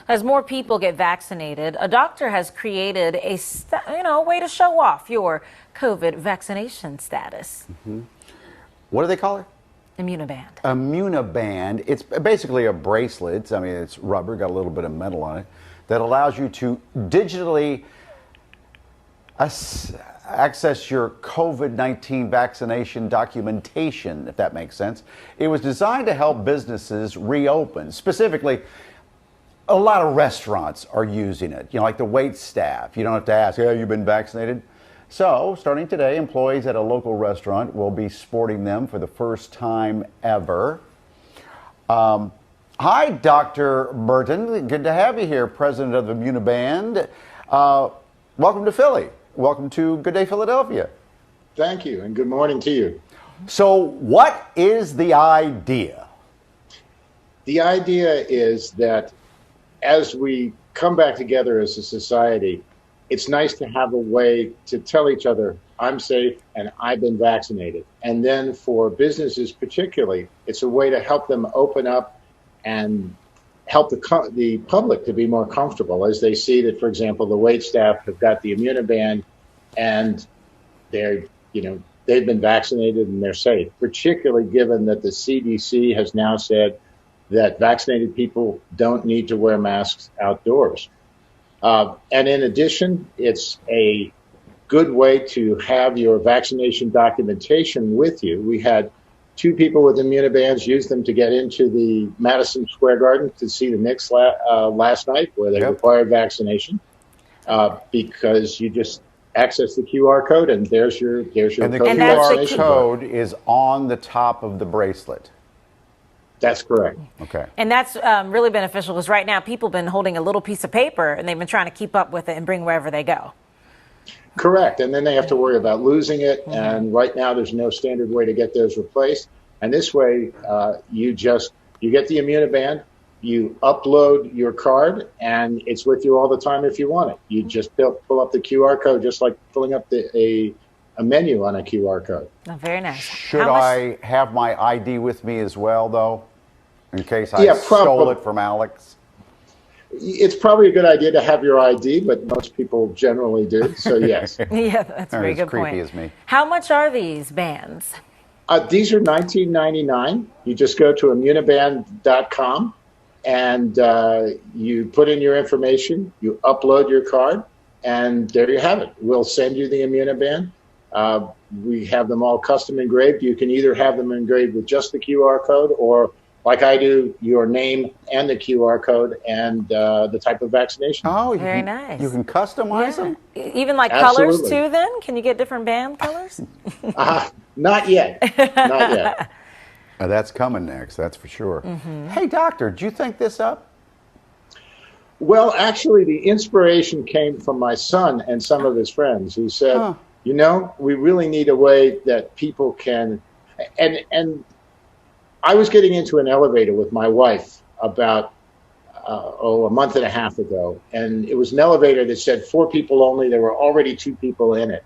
As more people get vaccinated, a doctor has created a way to show off your COVID vaccination status. What do they call it? Immunoband. Immunaband. It's basically a bracelet. I mean, it's rubber, got a little bit of metal on it, that allows you to digitally access your COVID-19 vaccination documentation, if that makes sense. It was designed to help businesses reopen. Specifically, a lot of restaurants are using it, like the wait staff. You don't have to ask, have you been vaccinated? So, starting today, employees at a local restaurant will be sporting them for the first time ever. Hi, Dr. Burton. Good to have you here, president of the Immunaband. Welcome to Philly. Welcome to Good Day Philadelphia. Thank you, and good morning to you. So, what is the idea? The idea is that as we come back together as a society, it's nice to have a way to tell each other, I'm safe and I've been vaccinated. And then for businesses particularly, it's a way to help them open up and help the public to be more comfortable as they see that, for example, the wait staff have got the Immunaband and they've been vaccinated and they're safe, particularly given that the CDC has now said that vaccinated people don't need to wear masks outdoors. And in addition, it's a good way to have your vaccination documentation with you. We had 2 people with Immunabands use them to get into the Madison Square Garden to see the Knicks last night, where they required vaccination, because you just access the QR code and there's your and the QR code is on the top of the bracelet. That's correct. Okay. And that's really beneficial because right now people have been holding a little piece of paper and they've been trying to keep up with it and bring wherever they go. Correct. And then they have to worry about losing it. And right now there's no standard way to get those replaced. And this way you get the Immunaband, you upload your card, and it's with you all the time if you want it. You just pull up the QR code, just like pulling up a menu on a QR code. Oh, very nice. Should I have my ID with me as well, though, in case I stole it from Alex? It's probably a good idea to have your ID, but most people generally do, so yes. Yeah, that's a very good point. Creepy as me. How much are these bands? These are $19.99. You just go to immunaband.com and you put in your information, you upload your card, and there you have it. We'll send you the Immunaband. We have them all custom engraved. You can either have them engraved with just the QR code or, like I do, your name and the QR code and the type of vaccination. Oh, very nice. You can customize them? Even like colors too then? Can you get different band colors? Not yet. Not yet. That's coming next, that's for sure. Hey, doctor, did you think this up? Well, actually, the inspiration came from my son and some of his friends who said, we really need a way that people can, and I was getting into an elevator with my wife about a month and a half ago, and it was an elevator that said 4 people only. There were already 2 people in it.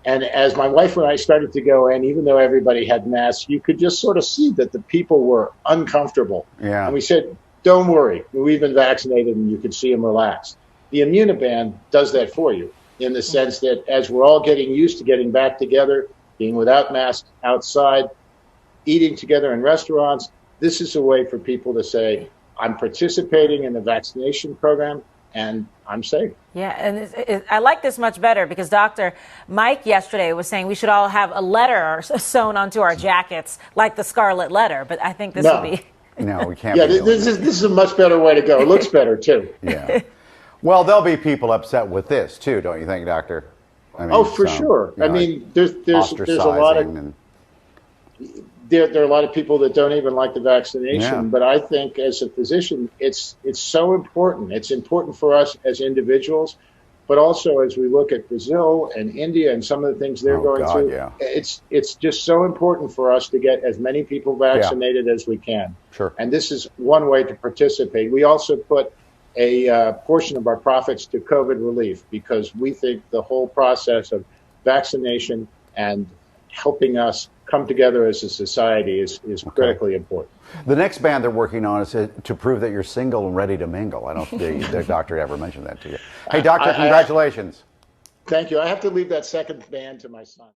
And as my wife and I started to go in, even though everybody had masks, you could just sort of see that the people were uncomfortable. Yeah. And we said, don't worry, we've been vaccinated, and you could see them relaxed. The Immunaband does that for you, in the sense that as we're all getting used to getting back together, being without masks outside, eating together in restaurants, this is a way for people to say, I'm participating in the vaccination program and I'm safe. Yeah, and I like this much better because Dr. Mike yesterday was saying we should all have a letter sewn onto our jackets, like the Scarlet Letter, but I think this will be... No, we can't. Yeah, this is a much better way to go. It looks better, too. Yeah. Well, there'll be people upset with this, too, don't you think, Doctor? I mean, for sure. I mean, there's a lot of... There are a lot of people that don't even like the vaccination, but I think as a physician, it's so important. It's important for us as individuals, but also as we look at Brazil and India and some of the things they're going through. Yeah. It's just so important for us to get as many people vaccinated as we can. Sure. And this is one way to participate. We also put a portion of our profits to COVID relief because we think the whole process of vaccination and helping us come together as a society is critically important. The next band they're working on is to prove that you're single and ready to mingle. I don't know if the doctor ever mentioned that to you. Hey, doctor, congratulations. Thank you. I have to leave that second band to my son.